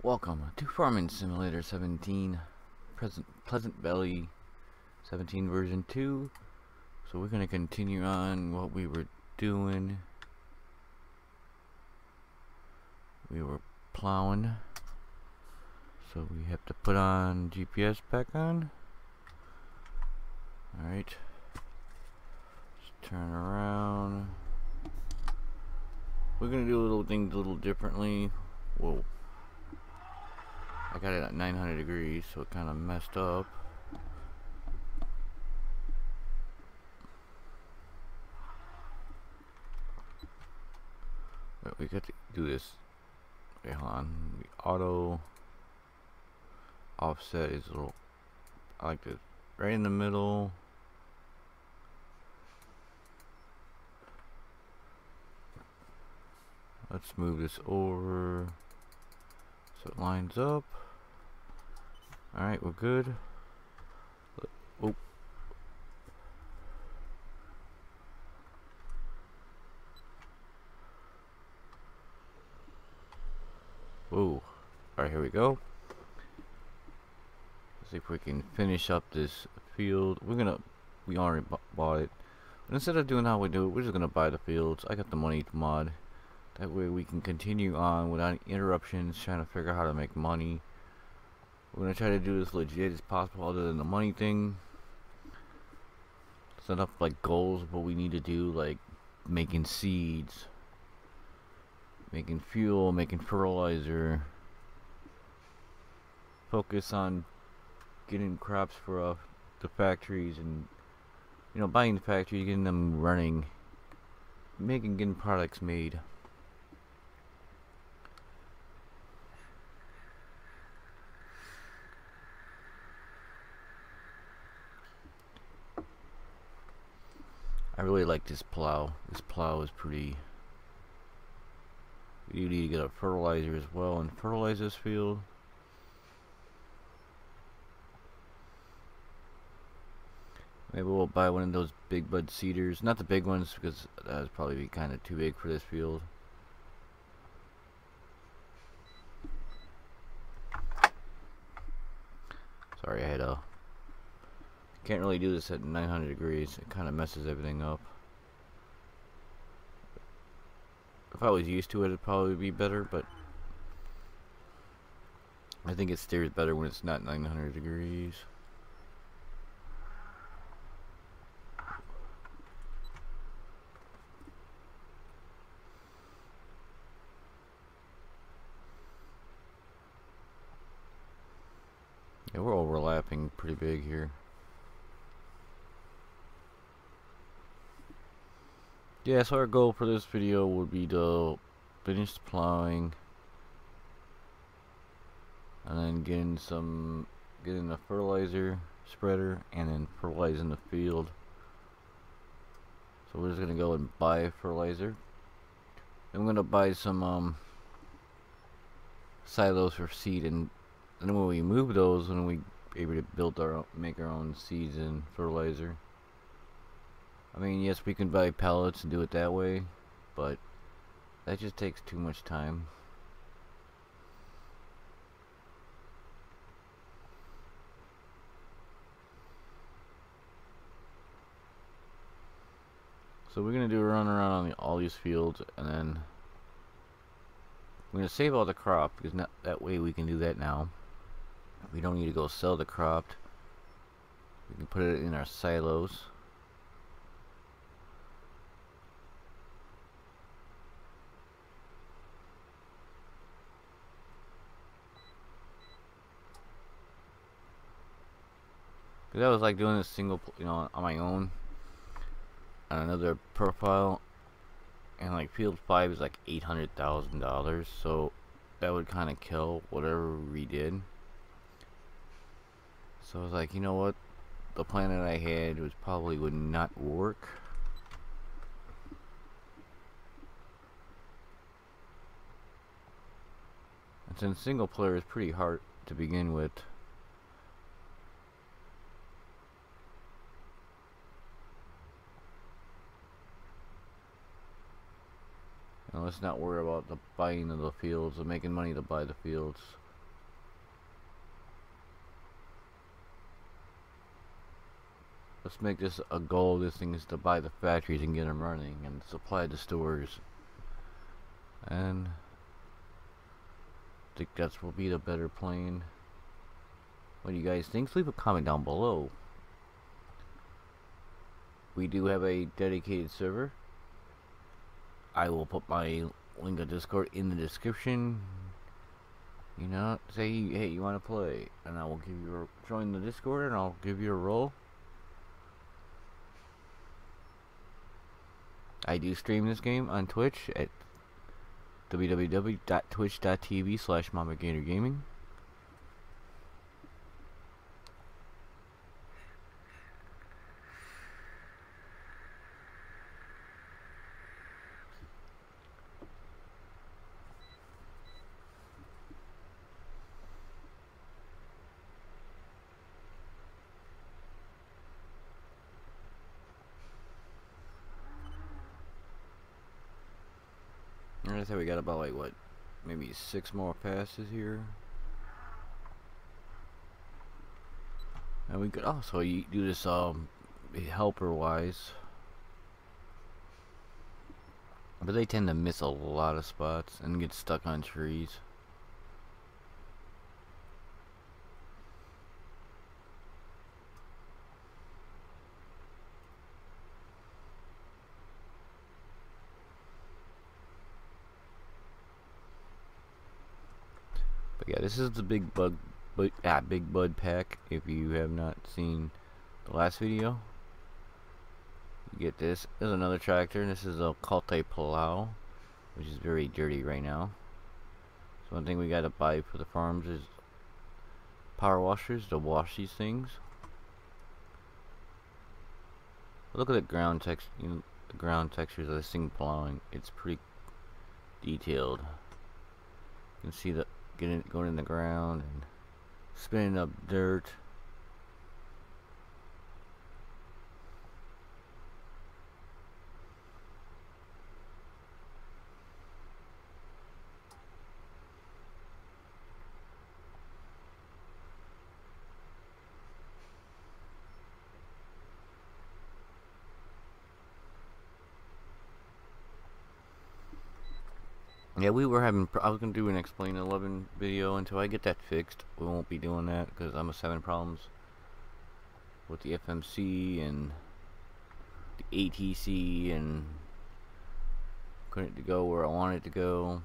Welcome to Farming Simulator 17, Pleasant Valley 17 version 2. So we're going to continue on what we were doing. We were plowing. So we have to put on GPS back on. Alright. Let's turn around. We're going to do little things a little differently. Whoa. I got it at 900 degrees, so it kind of messed up. But we got to do this. Wait, hold on. The auto offset is a little. I like this right in the middle. Let's move this over so it lines up. Alright, we're good. Oh. Whoa. Alright, here we go. Let's see if we can finish up this field. We already bought it. But instead of doing how we do it, we're just gonna buy the fields. I got the money to mod. That way we can continue on without interruptions, trying to figure out how to make money. We're going to try to do this legit as possible other than the money thing. Set up like goals of what we need to do, like making seeds, making fuel, making fertilizer. Focus on getting crops for the factories and, you know, buying the factories, getting them running, getting products made. I really like this plow. This plow is pretty. We do need to get a fertilizer as well and fertilize this field. Maybe we'll buy one of those big bud seeders. Not the big ones, because that would probably be kind of too big for this field. Sorry, I had a. Can't really do this at 900 degrees. It kind of messes everything up. If I was used to it, it'd probably be better, but I think it steers better when it's not 900 degrees. Yeah, we're overlapping pretty big here. Yeah, so our goal for this video would be to finish the plowing and then getting the fertilizer spreader and then fertilizing the field. So we're just gonna go and buy fertilizer. I'm gonna buy some silos for seed, and then when we move those, when we able to make our own seeds and fertilizer. I mean, yes, we can buy pallets and do it that way, but that just takes too much time. So we're going to do a run around on all these fields, and then we're going to save all the crop, because that way we can do that now. We don't need to go sell the crop. We can put it in our silos. Because I was like doing this single, on my own, on another profile, and like field 5 is like $800,000, so that would kind of kill whatever we did. So I was like, you know what, the plan that I had would not work. And since single player is pretty hard to begin with, let's not worry about the buying of the fields or making money to buy the fields. let's make this a goal. This thing is to buy the factories and get them running and supply the stores. And I think that will be the better plan. What do you guys think? Leave a comment down below. We do have a dedicated server. I will put my link of Discord in the description. You know, say, hey, you want to play, and I will give you join the Discord, and I'll give you a role. I do stream this game on Twitch at www.twitch.tv/MamaGatorGaming. I think we got about like what, maybe 6 more passes here. And we could also do this helper wise. But they tend to miss a lot of spots and get stuck on trees. But yeah, this is the big bud pack. If you have not seen the last video, you get this. There's another tractor. This is a Kalte plow, which is very dirty right now. So one thing we gotta buy for the farms is power washers to wash these things. Look at the ground texture. You know, the ground textures of this thing plowing. It's pretty detailed. You can see the going in the ground and spinning up dirt. Yeah, we were having. I was gonna do an explain 11 video until I get that fixed. We won't be doing that because I'm having problems with the FMC and the ATC and couldn't go where I wanted it to go.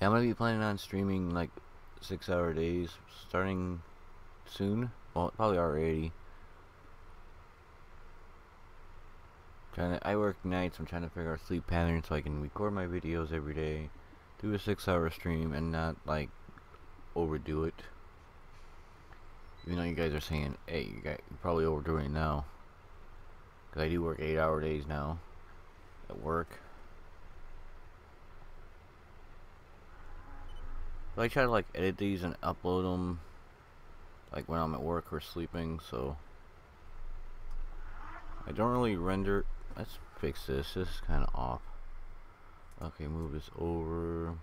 Yeah, I'm gonna be planning on streaming like 6-hour days starting soon. Well, probably already. I work nights. I'm trying to figure out sleep patterns so I can record my videos every day, do a 6-hour stream, and not like overdo it. Even though you guys are saying, hey, you're probably overdoing it now, because I do work 8-hour days now at work. So I try to like edit these and upload them like when I'm at work or sleeping, so I don't really render. Let's fix this. This is kind of off. Okay, move this over.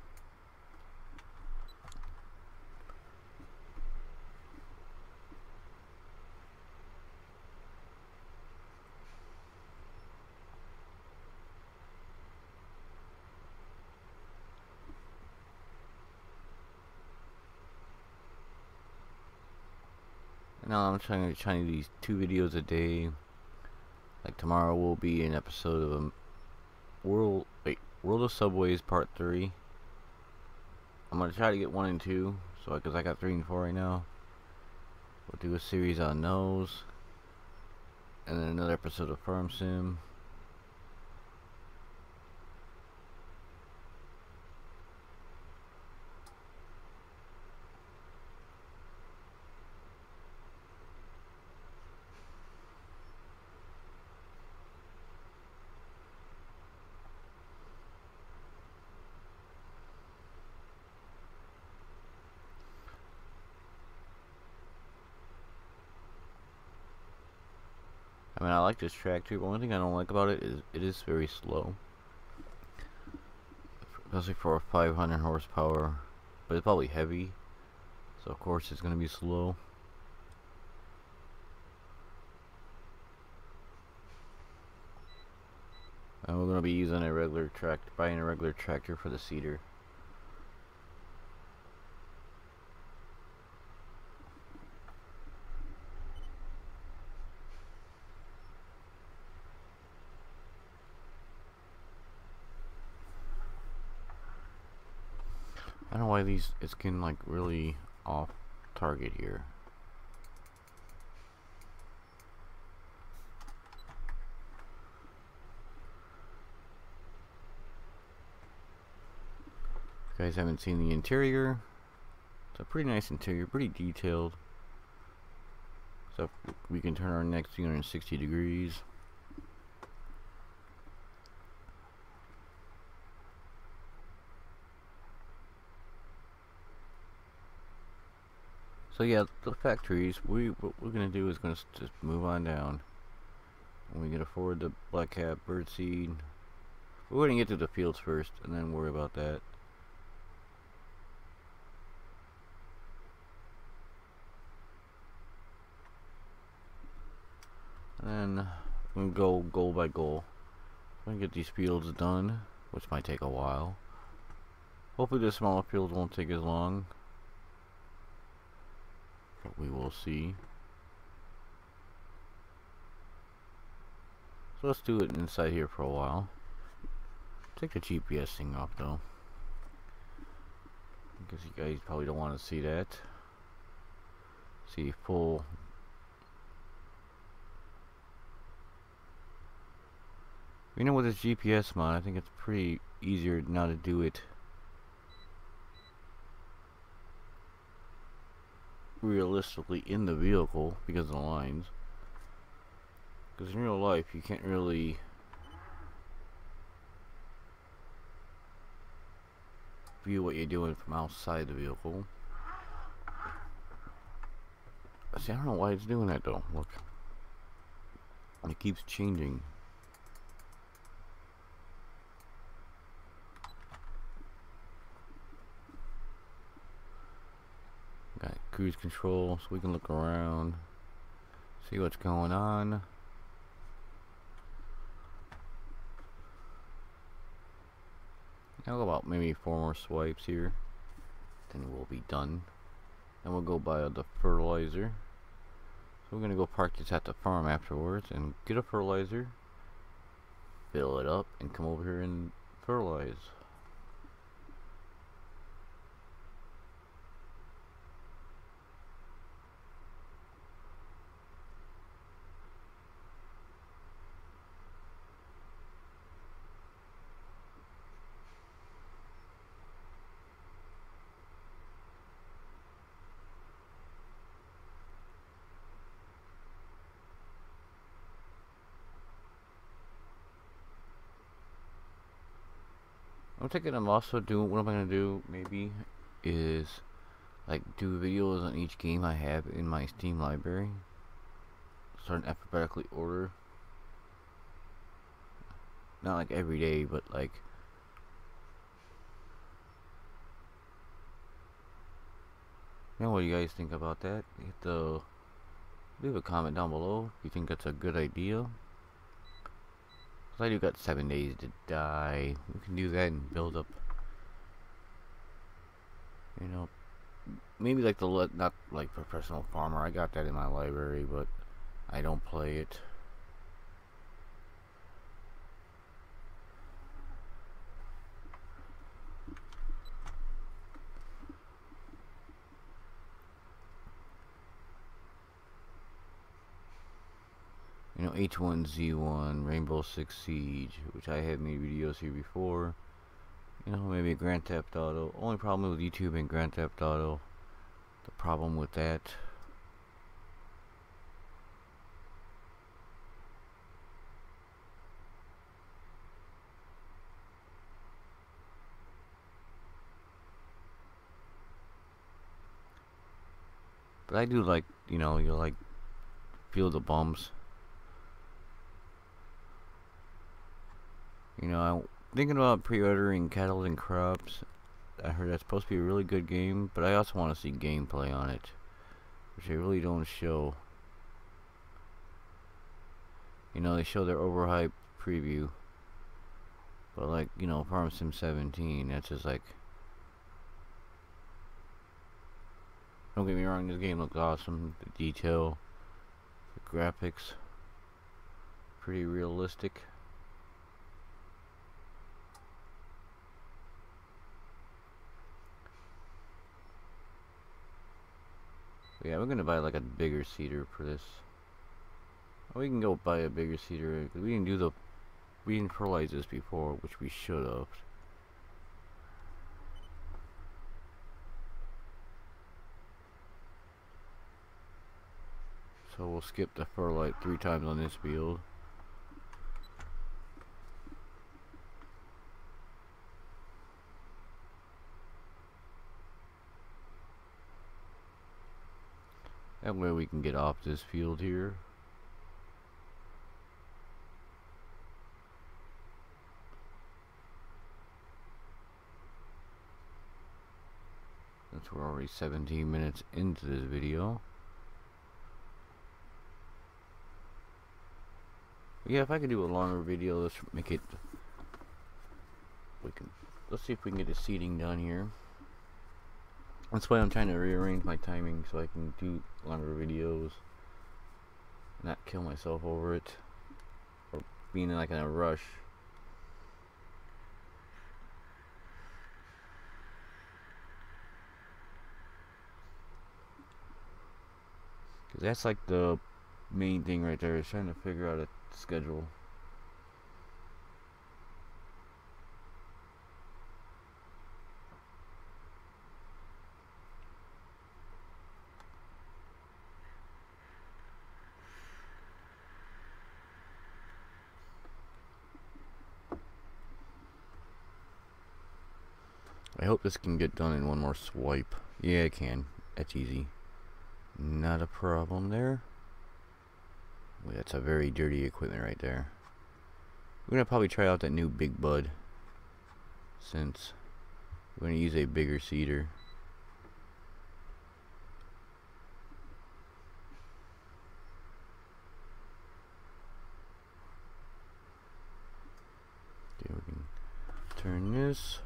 now I'm trying to do these 2 videos a day. Like tomorrow will be an episode of World of Subways Part 3. I'm gonna try to get 1 and 2, so because I got 3 and 4 right now. We'll do a series on those, and then another episode of Farm Sim. I mean, I like this tractor, but one thing I don't like about it is it is very slow. Especially for a 500 horsepower, but it's probably heavy, so of course it's going to be slow. And we're going to be using a regular tractor, buying a regular tractor for the seeder. I don't know why it's getting like really off target here. If you guys haven't seen the interior, it's a pretty nice interior, pretty detailed. So we can turn our neck 360 degrees. So yeah, the factories, what we're gonna do is gonna just move on down. And we can afford the black cap, birdseed. We're gonna get to the fields first, and then worry about that. And then we're gonna go goal by goal. We're gonna get these fields done, which might take a while. Hopefully the smaller fields won't take as long. But we will see. So let's do it inside here for a while. Take the GPS thing off though. Because you guys probably don't want to see that. See full. You know, with this GPS mod, I think it's pretty easier now to do it realistically in the vehicle because of the lines. Because in real life you can't really view what you're doing from outside the vehicle. See, I don't know why it's doing that though. Look, it keeps changing. Got cruise control so we can look around, see what's going on. I'll go about maybe 4 more swipes here, then we'll be done. And we'll go buy the fertilizer. So we're gonna go park this at the farm afterwards and get a fertilizer, fill it up, and come over here and fertilize. I'm also doing, what am I gonna do maybe is like do videos on each game I have in my Steam library, start in alphabetically order. Not like every day, but like you know, what do you guys think about that? Hit the, leave a comment down below if you think that's a good idea. I do got 7 days to die. We can do that and build up, you know, maybe like not like Professional Farmer. I got that in my library, but I don't play it. You know, H1Z1, Rainbow Six Siege, which I have made videos here before. You know, maybe Grand Theft Auto. Only problem with YouTube and Grand Theft Auto, the problem with that, but I do like, you know, you like feel the bumps. You know, I'm thinking about pre-ordering Cattle and Crops. I heard that's supposed to be a really good game, but I also want to see gameplay on it, which they really don't show. You know, they show their overhyped preview, but like, you know, Farm Sim 17, that's just like, don't get me wrong, this game looks awesome. The detail, the graphics, pretty realistic. Yeah, we're gonna buy like a bigger seeder for this. We can go buy a bigger seeder because we didn't fertilize this before, which we should have. So we'll skip the fertilize 3 times on this field. That way we can get off this field here. Since we're already 17 minutes into this video. Yeah, if I could do a longer video, let's make it. Let's see if we can get the seating done here. That's why I'm trying to rearrange my timing so I can do longer videos, not kill myself over it, or being like in a rush. Cause that's like the main thing right there, is trying to figure out a schedule. I hope this can get done in one more swipe. Yeah, it can. That's easy. Not a problem there. Wait, that's a very dirty equipment right there. We're gonna probably try out that new Big Bud, since we're gonna use a bigger seeder. Okay, we can turn this.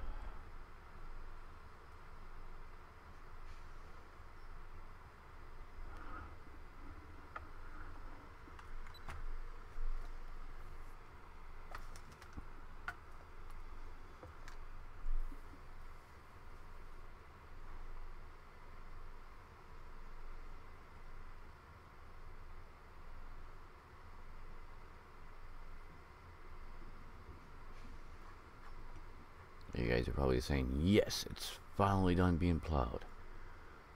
You guys are probably saying, yes, it's finally done being plowed.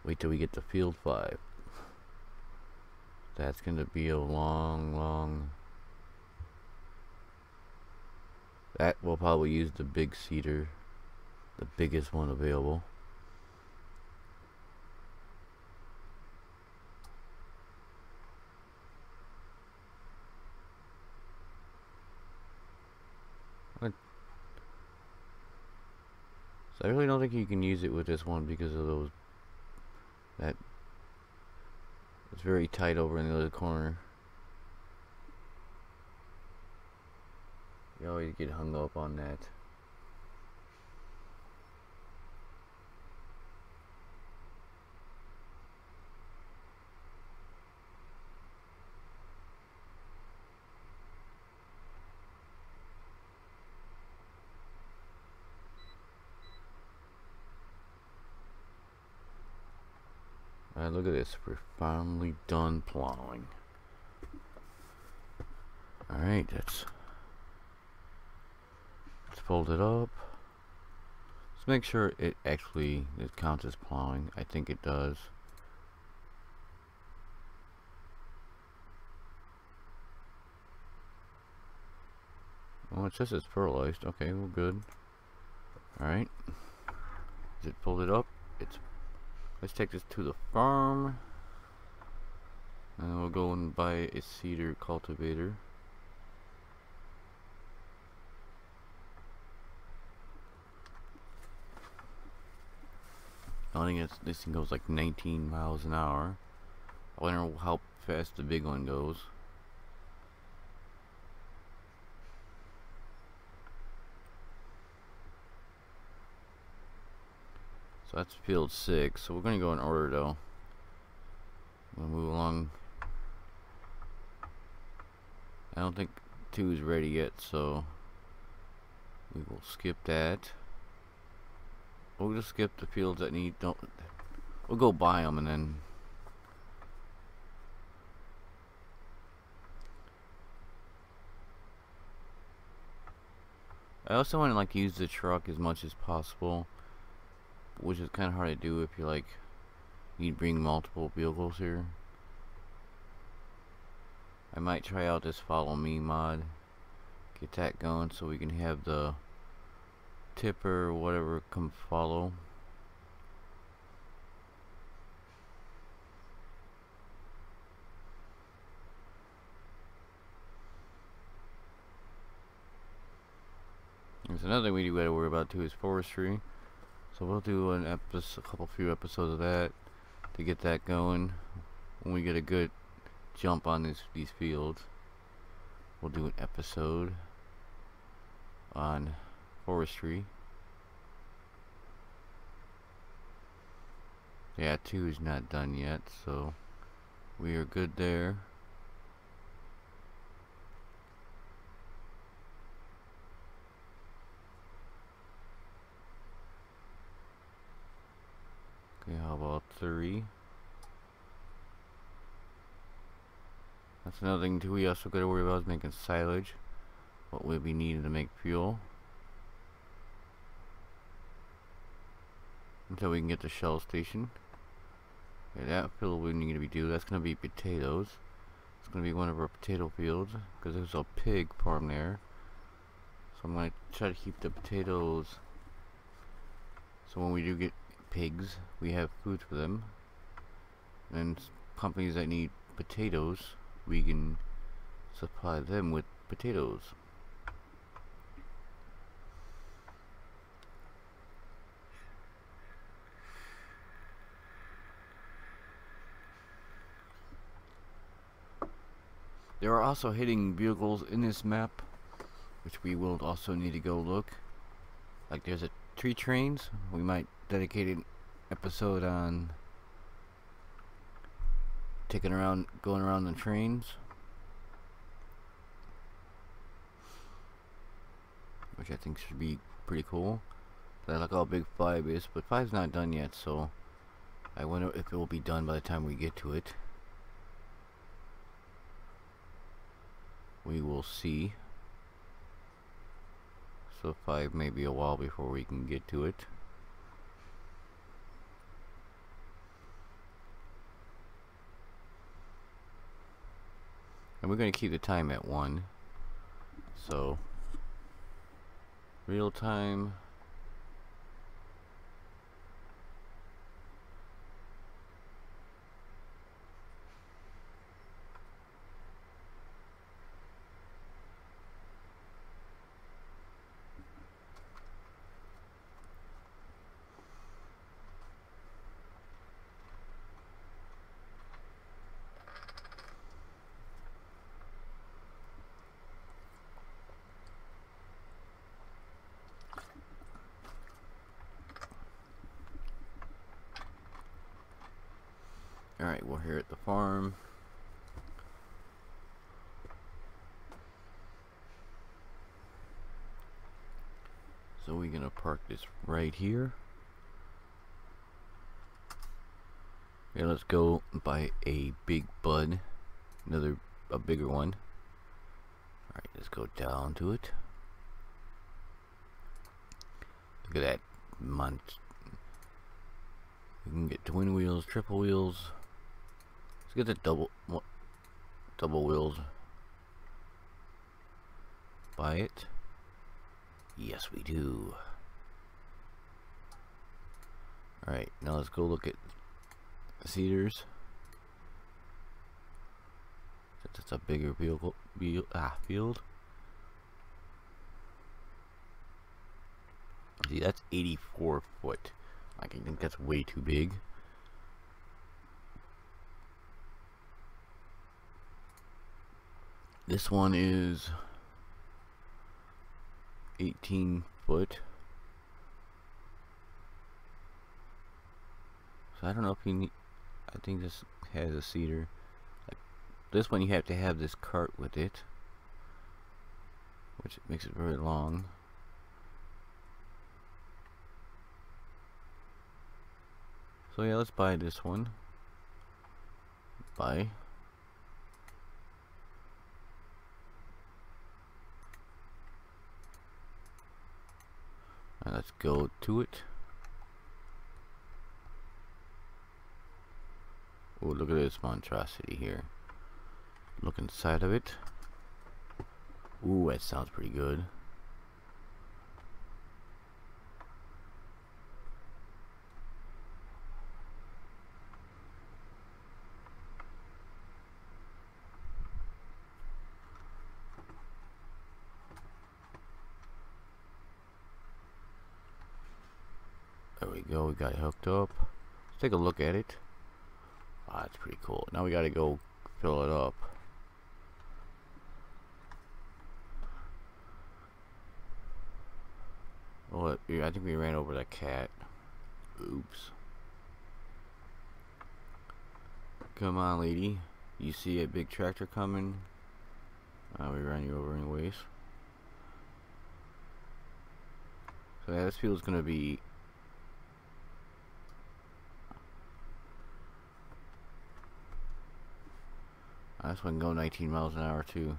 Wait till we get to field 5. That's gonna be a long. That will probably use the big seeder, the biggest one available. So I really don't think you can use it with this one because of those. That it's very tight over in the other corner. You always get hung up on that. look at this. We're finally done plowing. Alright, let's fold it up. Let's make sure it counts as plowing. I think it does. Oh, it says it's fertilized. Okay, well, good. Alright. Is it folded up? Let's take this to the farm. And we'll go and buy a cedar cultivator. I think this thing goes like 19 miles an hour. I wonder how fast the big one goes. So that's field 6. So we're going to go in order though. We'll move along. I don't think 2 is ready yet, so we will skip that. We'll just skip the fields that we'll go buy them and then I also want to like use the truck as much as possible, which is kind of hard to do if you're like you bring multiple vehicles here. I might try out this follow me mod, get that going so we can have the tipper or whatever come follow. There's another thing we do gotta worry about too, is forestry. So we'll do a few episodes of that to get that going. When we get a good jump on these fields, we'll do an episode on forestry. Yeah, 2 is not done yet, so we are good there. Okay, how about 3? That's another thing too we also gotta worry about, is making silage. What we'll be needing to make fuel. Until we can get the Shell station. Okay, that field we need to do. That's gonna be potatoes. It's gonna be one of our potato fields because there's a pig farm there. So I'm gonna try to keep the potatoes. So when we do get pigs, we have food for them. And companies that need potatoes, we can supply them with potatoes. There are also hidden vehicles in this map, which we will also need to go look. Like there's a tree trains. We might dedicate an episode on going around the trains, which I think should be pretty cool. But I like how big 5 is, but 5's not done yet, so I wonder if it will be done by the time we get to it. We will see. So 5 may be a while before we can get to it. And we're going to keep the time at 1. So real time. Alright, we're here at the farm. So we're gonna park this right here. Okay, let's go buy a big bud. A bigger one. Alright, let's go down to it. Look at that month. We can get twin wheels, triple wheels. Let's get the double wheels. Buy it. Yes, we do. Alright, now let's go look at cedars. Since it's a bigger field. See, that's 84 foot. I think that's way too big. This one is 18 foot. So I don't know if you need. I think this has a cedar. Like this one, you have to have this cart with it, which makes it very long. So yeah, let's buy this one. Buy. Let's go to it. Oh, look at this monstrosity here. Look inside of it. Ooh, that sounds pretty good. There we go, we got it hooked up. Let's take a look at it. Ah, that's pretty cool. Now we gotta go fill it up. Oh, I think we ran over that cat. Oops. Come on, lady. You see a big tractor coming? We ran you over anyways. So yeah, this field's gonna be this one go 19 miles an hour too.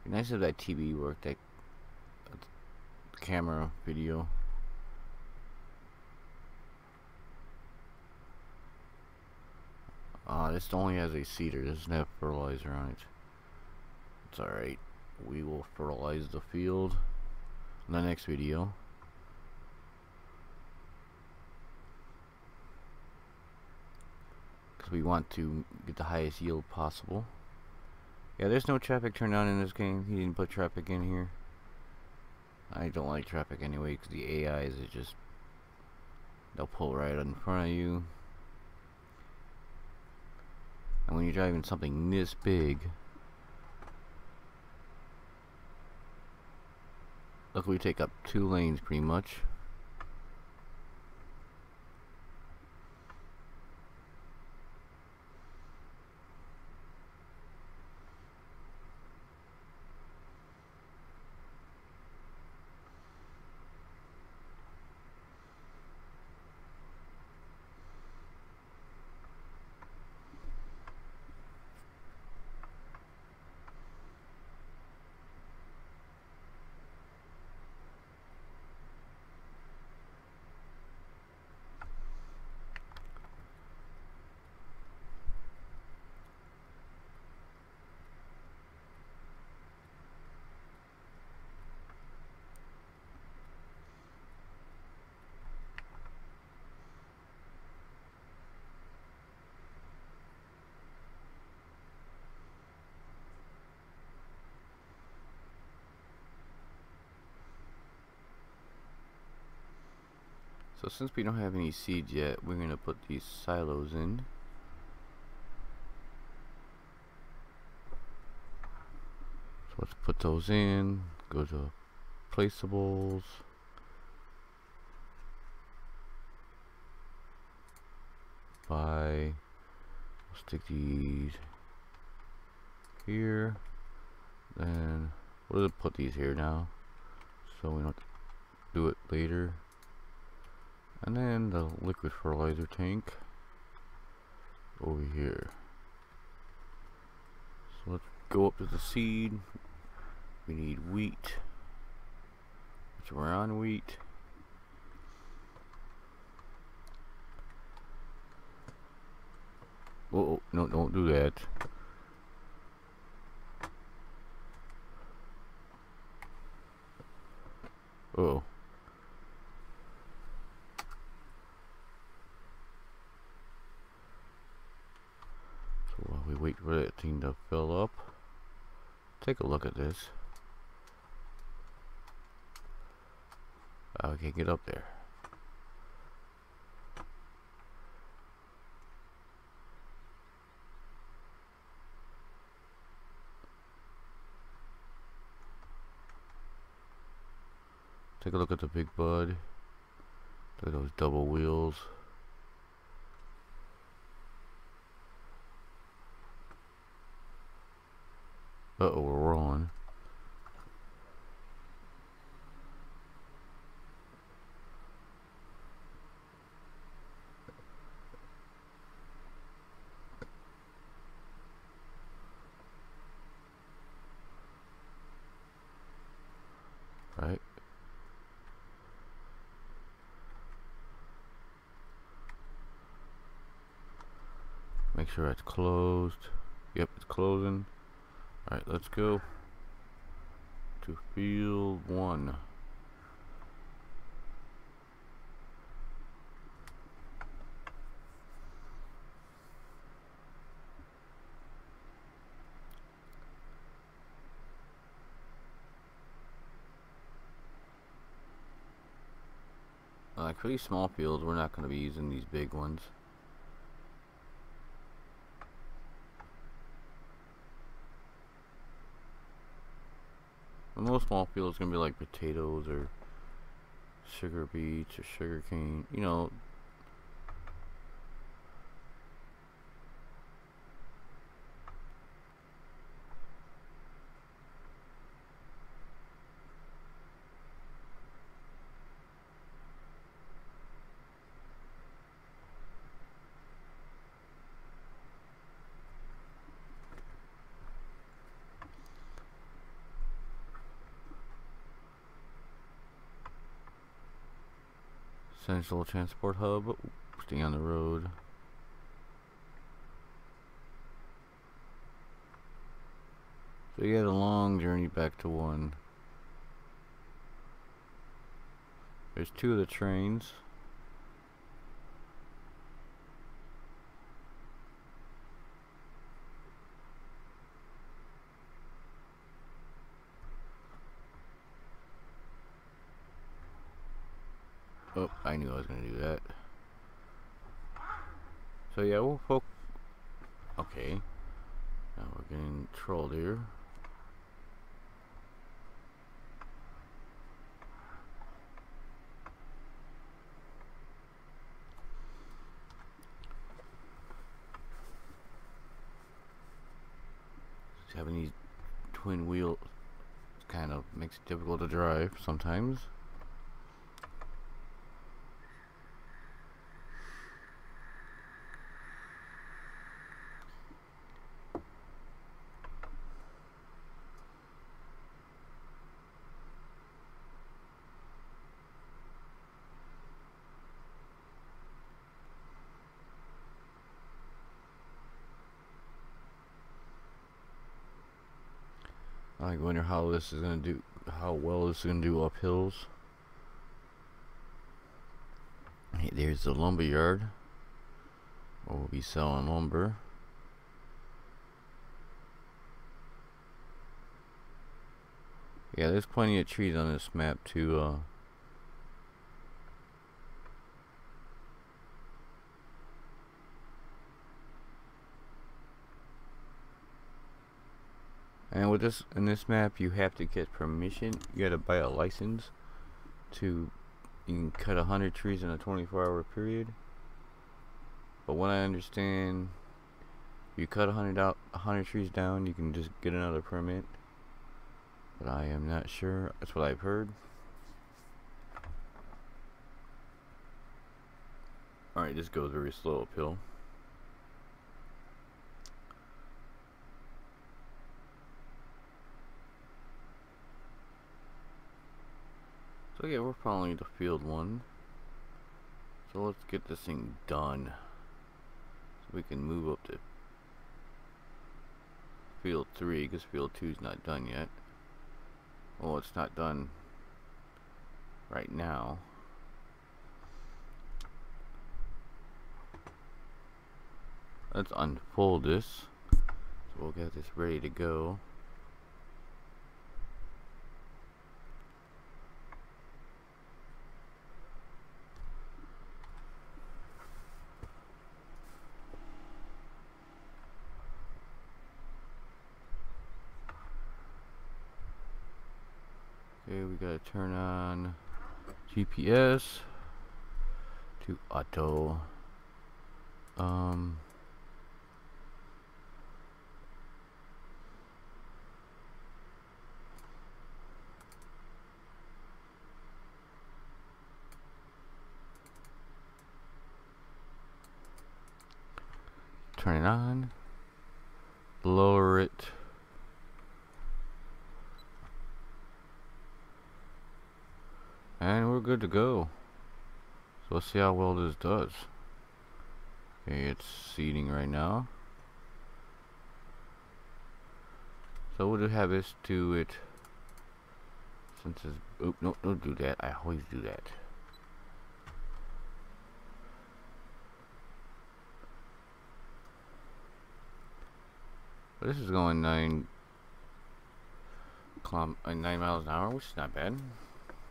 Be nice if that TV worked, that camera video. This only has a cedar, it doesn't have fertilizer on it. It's alright. We will fertilize the field in the next video. We want to get the highest yield possible. Yeah, there's no traffic turned on in this game. He didn't put traffic in here. I don't like traffic anyway, because the AIs are just, they'll pull right in front of you. And when you're driving something this big, look, we take up 2 lanes pretty much. So since we don't have any seeds yet, we're gonna put these silos in. So let's put those in. Go to placeables. We'll stick these here. Then we'll put these here now, so we don't do it later. And then the liquid fertilizer tank. over here. So let's go up to the seed. We need wheat. So we're on wheat. Oh, no, don't do that. Uh-oh. So while we wait for that thing to fill up, take a look at this. I can't get up there. Take a look at the big bud. Look at those double wheels. Uh-oh, we're on. Right. Make sure it's closed. Yep, it's closing. Alright, let's go to field 1. Like for these small fields, we're not going to be using these big ones. Most small fields gonna be like potatoes or sugar beets or sugar cane, you know. Central transport hub. Stay on the road. So you had a long journey back to 1. There's 2 of the trains. Oh, I knew I was gonna do that. So yeah, we'll focus. Okay. Now we're getting trolled here. Having these twin wheels kind of makes it difficult to drive sometimes. I wonder how this is gonna do, how well this is gonna do up hills. Hey, there's the lumber yard where we'll be selling lumber. Yeah, there's plenty of trees on this map too. And with this, in this map, you have to get permission. You gotta buy a license to, you can cut 100 trees in a 24-hour period. But what I understand, if you cut 100 trees down, you can just get another permit. But I am not sure. That's what I've heard. Alright, this goes very slow uphill. So yeah, we're following the field 1. So let's get this thing done. So we can move up to field 3, because field 2 is not done yet. Well, it's not done right now. Let's unfold this. So we'll get this ready to go. Okay, we gotta turn on GPS to auto. Turn it on. Lower it. And we're good to go. So let's see how well this does. Okay, it's seeding right now. So we'll have this to it. Since it's, oh, no, don't do that. I always do that. But this is going 9 miles an hour, which is not bad.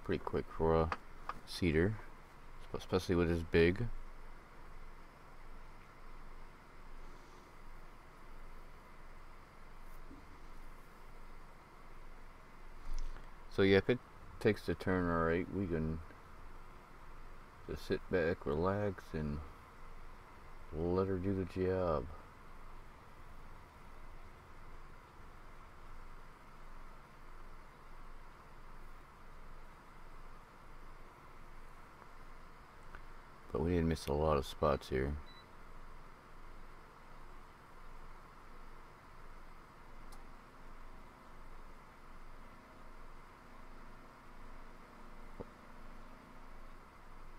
Pretty quick for a seeder, especially with this big. So yeah, if it takes the turn alright, we can just sit back, relax, and let her do the job. But we didn't miss a lot of spots here.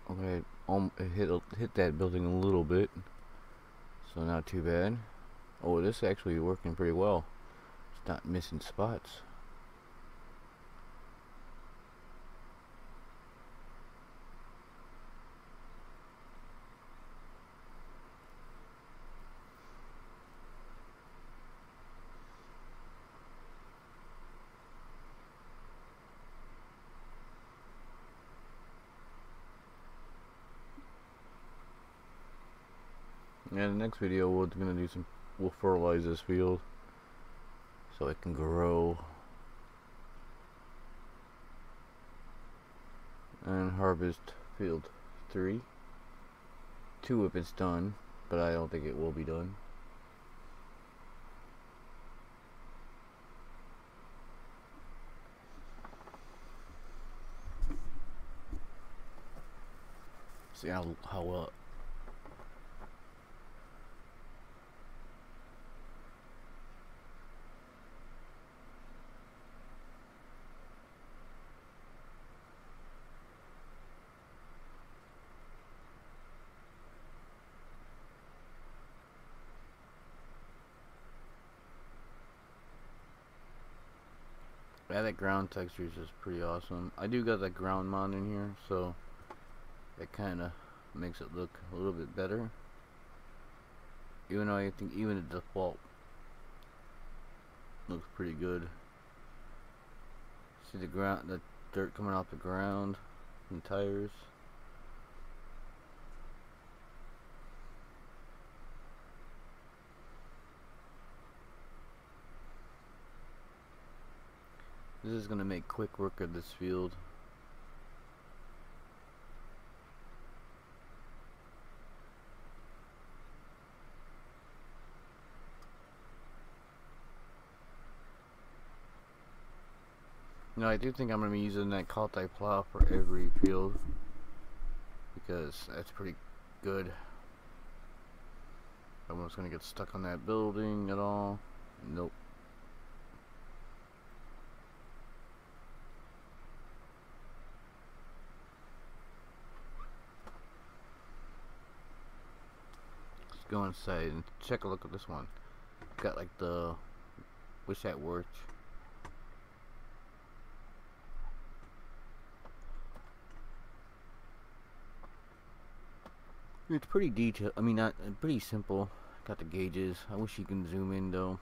Okay, it hit that building a little bit, so not too bad. Oh, this is actually working pretty well. It's not missing spots. And the next video we'll fertilize this field so it can grow and harvest field 3. 2 if it's done, but I don't think it will be done. See how well. Yeah, that ground texture is just pretty awesome. I do got that ground mod in here, so it kind of makes it look a little bit better. Even though I think even the default looks pretty good. See the dirt coming off the ground and tires. This is going to make quick work of this field. No, I do think I'm going to be using that multi plow for every field, because that's pretty good. I'm just going to get stuck on that building at all. Nope. go inside and check a look at this one. Got like the, wish that worked. It's pretty detailed. I mean, not pretty simple. Got the gauges. I wish you can zoom in though.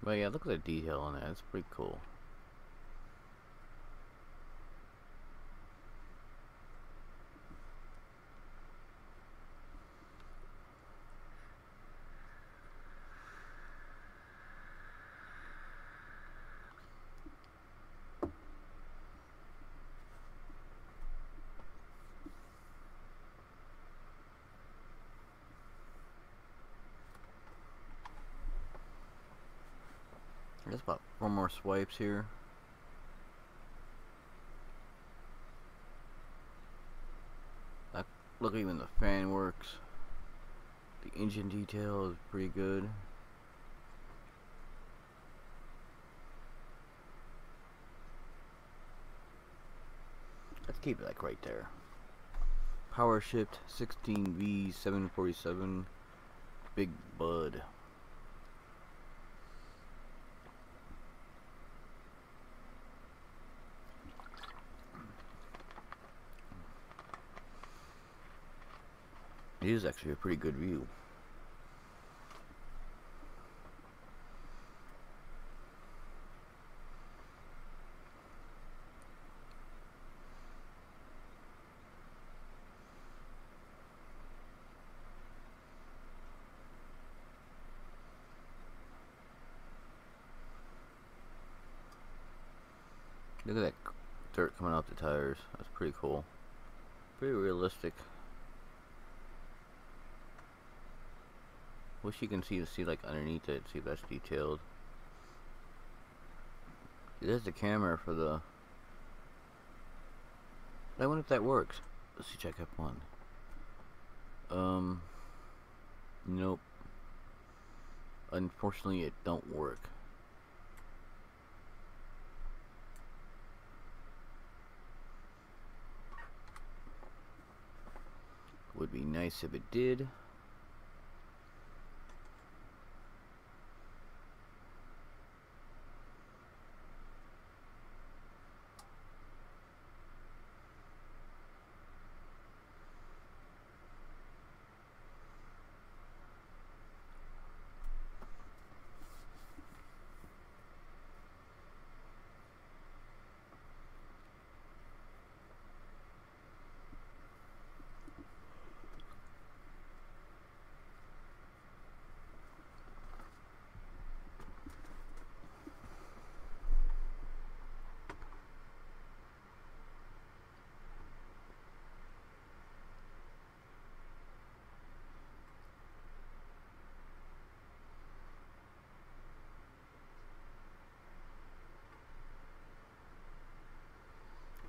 But yeah, look at the detail on that. It's pretty cool. I guess about 4 more swipes here. Look, even the fan works. The engine detail is pretty good. Let's keep it like right there. Power shift 16V747 Big Bud. It is actually a pretty good view. Look at that dirt coming off the tires. That's pretty cool. Pretty realistic. Wish you can see like underneath it, see if that's detailed. There's the camera for the. I wonder if that works. Let's see, check F1. Nope. Unfortunately, it don't work. Would be nice if it did.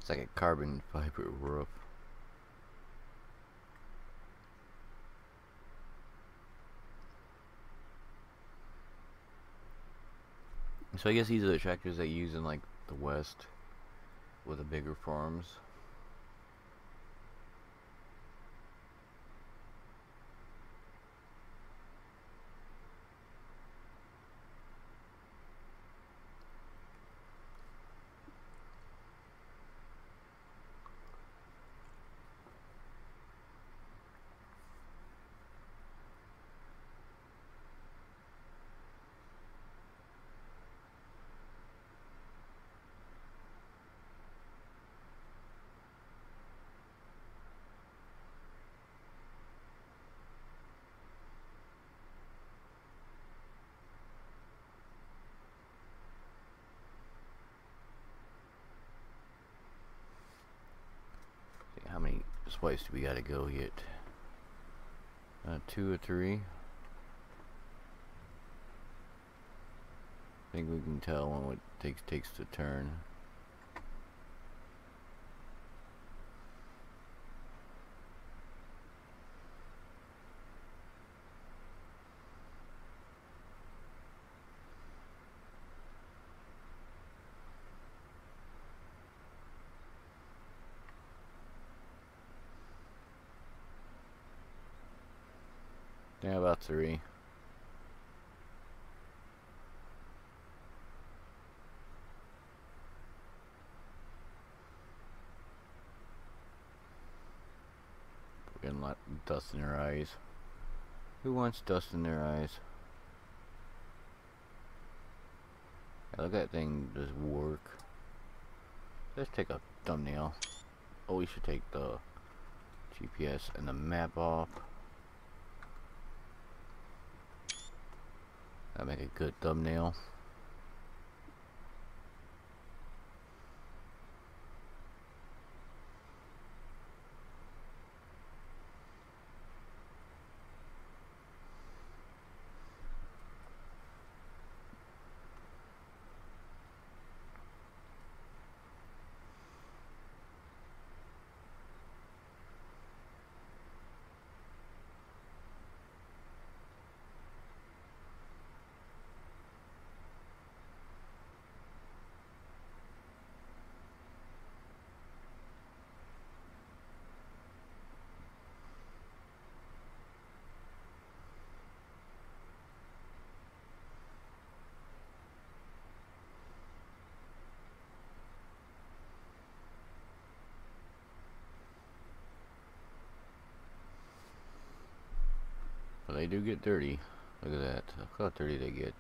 It's like a carbon fiber roof. So I guess these are the tractors they use in like the West with the bigger farms. swipes do we gotta go yet? 2 or 3. I think we can tell when it takes the turn. Yeah, about 3. We're getting a lot of dust in their eyes. Who wants dust in their eyes? Yeah, look, that thing does work. Let's take a thumbnail. Oh, we should take the GPS and the map off. That'll make a good thumbnail. But they do get dirty. Look at that. Look how dirty they get.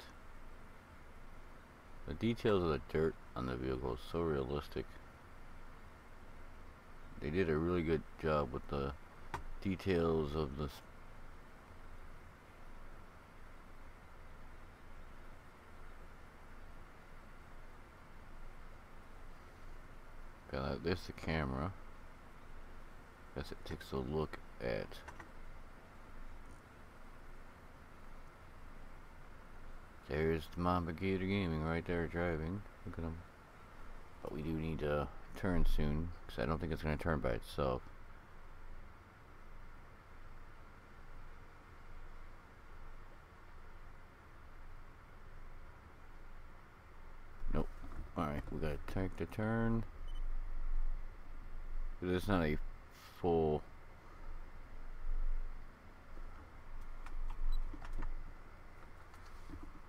The details of the dirt on the vehicle is so realistic. They did a really good job with the details of the there's the camera. Guess it takes a look at there's the Mamba Gator Gaming right there driving. Look at him. But we do need to turn soon, because I don't think it's going to turn by itself. Nope. Alright, we got to take the turn. It's not a full...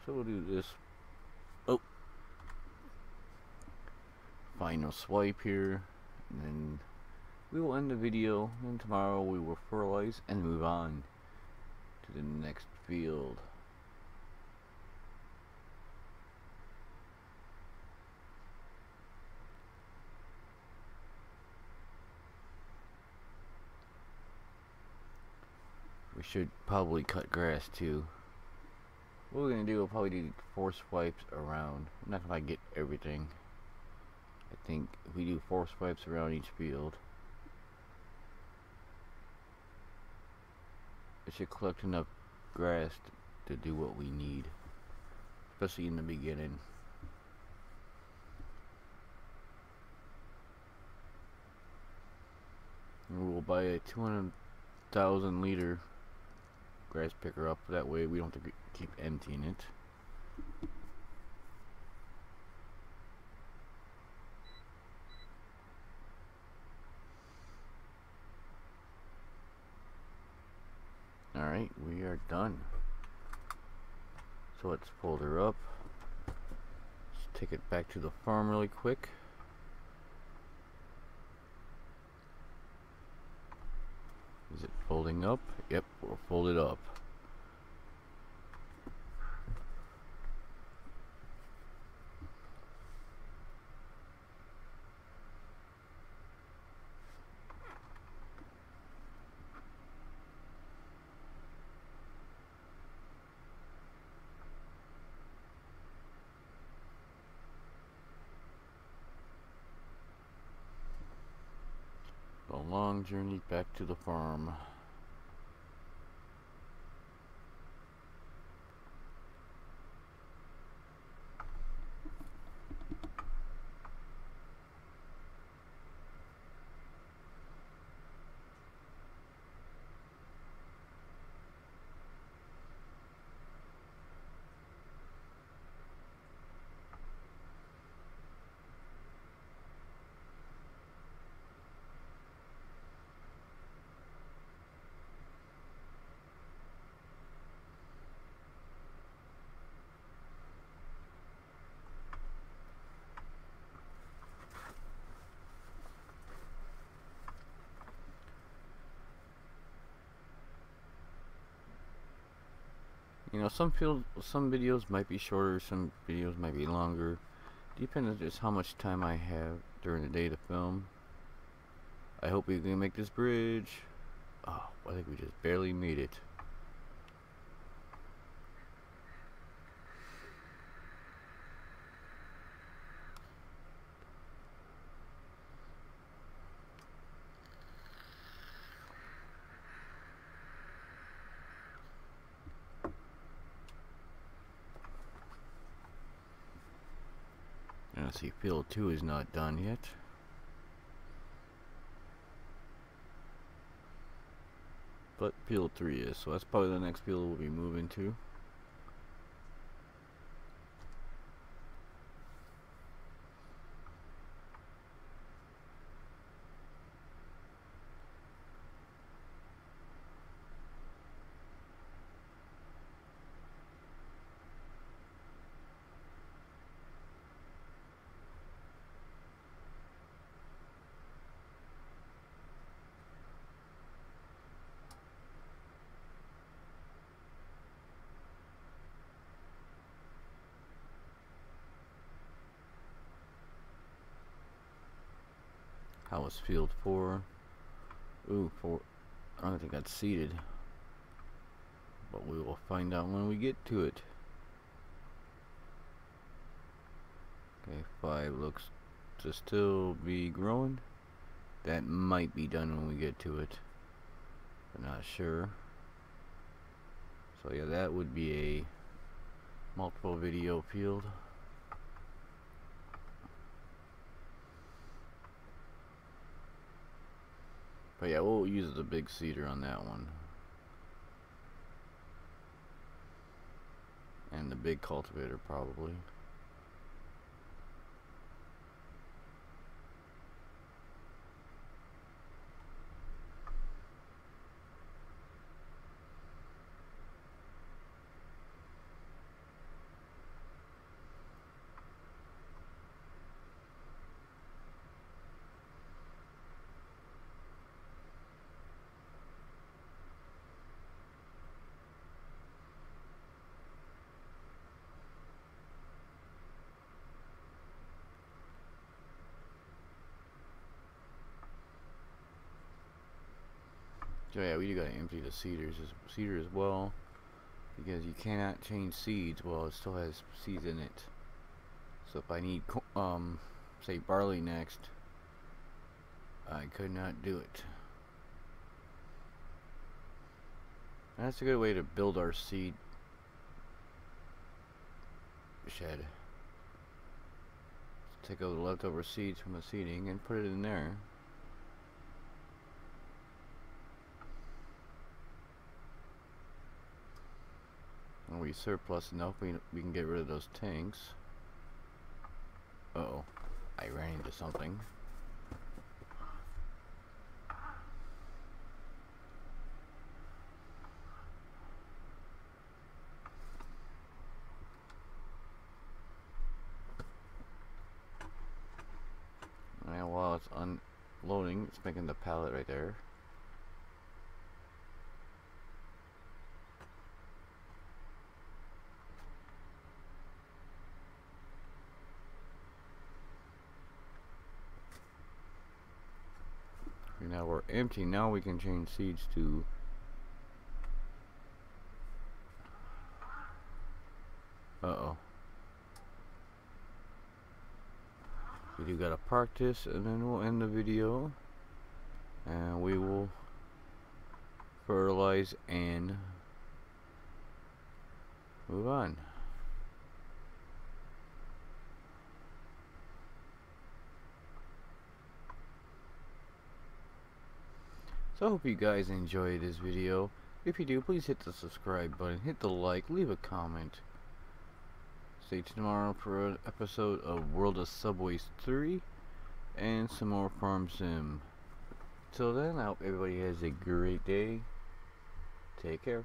So we'll do this. Oh, final swipe here, and then we will end the video. And tomorrow we will fertilize and move on to the next field. We should probably cut grass too. What we're gonna do, we'll probably do 4 swipes around. I'm not gonna get everything. I think if we do 4 swipes around each field, it should collect enough grass to do what we need, especially in the beginning. And we'll buy a 200,000 liter grass picker up, that way we don't have to keep emptying it. Alright, we are done. So let's fold her up. Let's take it back to the farm really quick. Is it folding up? Yep, we'll fold it up. long journey back to the farm. You know, some videos might be shorter, some videos might be longer. Depends on just how much time I have during the day to film. I hope we can make this bridge. Oh, I think we just barely made it. And I see field 2 is not done yet. But field 3 is, so that's probably the next field we'll be moving to. How was field 4? Ooh, 4. I don't think that's seeded. But we will find out when we get to it. Okay, 5 looks to still be growing. That might be done when we get to it. But not sure. So yeah, that would be a multiple video field. But yeah, we'll use the big seeder on that one. And the big cultivator probably. So yeah, we do gotta empty the seeder as well, because you cannot change seeds while it still has seeds in it. So if I need say barley next, I could not do it. And that's a good way to build our seed shed. Take out the leftover seeds from the seeding and put it in there. When we surplus enough, we can get rid of those tanks. Uh-oh, I ran into something. And while it's unloading, it's making the pallet right there. Now we're empty. Now we can change seeds to uh-oh. We do gotta park this and then we'll end the video. and we will fertilize and move on. So I hope you guys enjoyed this video. If you do, please hit the subscribe button, hit the like, leave a comment. Stay tuned tomorrow for an episode of World of Subways 3 and some more Farm Sim. Till then, I hope everybody has a great day. Take care.